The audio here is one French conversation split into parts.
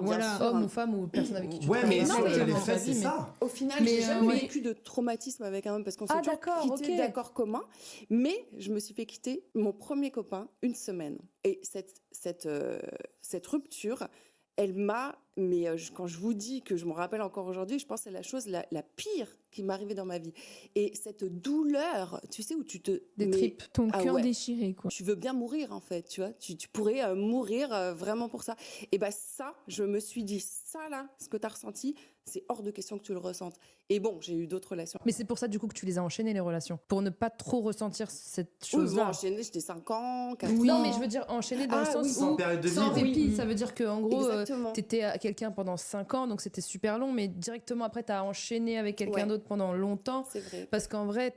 bien voilà, sûr. homme ou femme ou personne avec qui tu Ouais, mais travailles. les Non, faits, c'est mais- ça. Au final, Mais, j'ai jamais ouais. vécu de traumatisme avec un homme parce qu'on s'est Ah, toujours d'accord, quitté ok. d'accords communs. Mais je me suis fait quitter mon premier copain une semaine. Et cette rupture, elle m'a... Mais quand je vous dis que je me rappelle encore aujourd'hui, je pense que c'est la chose la pire qui m'est arrivée dans ma vie. Et cette douleur, tu sais, où tu te... Des tripes. Ton Ah cœur ouais. déchiré, quoi. Tu veux bien mourir, en fait, tu vois. Tu pourrais mourir vraiment pour ça. Et ben ça, je me suis dit, ça là, ce que tu as ressenti, c'est hors de question que tu le ressentes. Et bon, j'ai eu d'autres relations. Mais c'est pour ça, du coup, que tu les as enchaînées, les relations. Pour ne pas trop ressentir cette Oui, chose-là. bon, enchaîné, j'étais 5 ans, 4 Non, ans. mais je veux dire enchaîner dans le Ah, sens oui. Sans où période de sans vide. répit. Oui. Ça veut dire qu'en gros, Exactement. t'étais à quelqu'un pendant 5 ans, donc c'était super long, mais directement après, t'as enchaîné avec quelqu'un Ouais. d'autre pendant longtemps. C'est vrai. Parce qu'en vrai,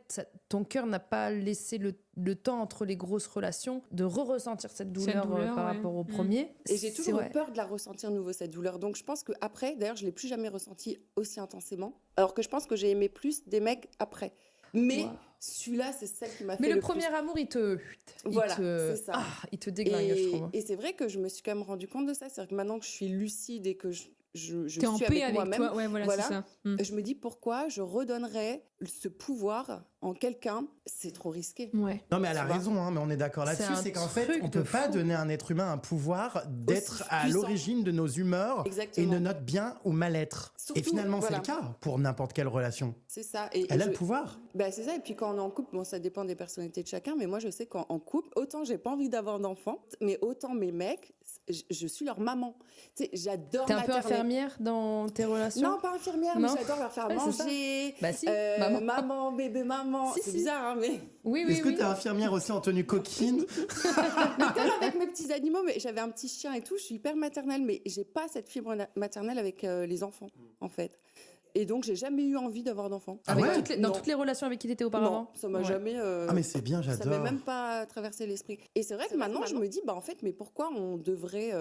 ton cœur n'a pas laissé le temps entre les grosses relations de ressentir cette douleur, douleur, par ouais. rapport au Mm. premier. Et j'ai C'est toujours vrai. eu peur de la ressentir de nouveau, cette douleur. Donc je pense qu'après, d'ailleurs, je ne l'ai plus jamais ressentie aussi intensément. Alors que je pense que j'ai aimé plus des mecs après. Mais Wow. celui-là, c'est celle qui m'a fait Mais le le premier plus. amour, Voilà, c'est ça. il te déglingue, je trouve. Et c'est vrai que je me suis quand même rendu compte de ça. C'est-à-dire que maintenant que je suis lucide et que je T'es en suis paix avec avec moi-même, toi. Ouais, voilà, voilà. c'est ça. Mm. je me dis pourquoi je redonnerais ce pouvoir en quelqu'un. C'est trop risqué. Ouais. Non, mais elle a Tu vois. raison, hein, mais on est d'accord C'est là-dessus. un C'est qu'en fait, truc on de peut pas fou. donner à un être humain un pouvoir d'être à puissant. l'origine de nos humeurs Exactement. et de notre bien ou mal-être. Surtout, Et finalement, voilà. c'est le cas pour n'importe quelle relation. C'est ça. Et Elle a je- le pouvoir. Bah, c'est ça. Et puis quand on est en couple, bon, ça dépend des personnalités de chacun, mais moi je sais qu'en couple, autant j'ai pas envie d'avoir d'enfants, mais autant mes mecs, je suis leur maman. Tu sais, j'adore T'es un peu materner. infirmière dans tes relations? Non, pas infirmière, Non. mais j'adore leur faire Ouais, c'est ça. manger. Bah si, maman, bébé, maman. Si, C'est si. bizarre, hein, mais Oui, oui, Est-ce que oui. t'es infirmière aussi en tenue coquine? comme avec mes petits animaux. Mais j'avais un petit chien et tout. Je suis hyper maternelle, mais j'ai pas cette fibre maternelle avec les enfants, en fait. Et donc, j'ai jamais eu envie d'avoir d'enfants. Ah Avec ouais dans Non. toutes les relations avec qui t'étais auparavant? Non, ça m'a Ouais. jamais. Ah, mais c'est bien, Ça m'est j'adore. même pas traversé l'esprit. Et c'est vrai que maintenant, je me dis, bah en fait, mais pourquoi on devrait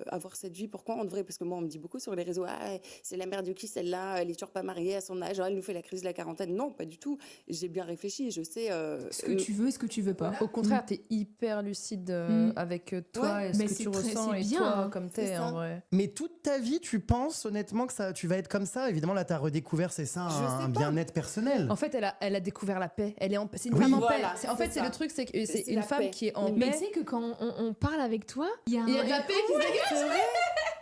avoir cette vie? Pourquoi on devrait? Parce que moi, on me dit beaucoup sur les réseaux, ah, c'est la mère du qui celle-là, elle est toujours pas mariée à son âge, elle nous fait la crise de la quarantaine. Non, pas du tout. J'ai bien réfléchi, je sais. Ce que tu veux, ce que tu veux pas. Au contraire, t'es hyper lucide avec toi Ouais, et ce mais que c'est tu très- ressens c'est et bien, toi hein. comme C'est t'es ça. en vrai. Mais toute ta vie, tu penses honnêtement que ça, tu vas être comme ça? Évidemment, là, t'as redécouvert, c'est ça, Je sais un pas. bien-être personnel. En fait, elle a découvert la paix. C'est une Oui. femme en Voilà, paix. En fait, c'est ça. le truc, c'est que c'est C'est une la femme paix. qui est en Mais paix. tu sais que quand on parle avec toi, il y a Il y a de la paix qui se dégage.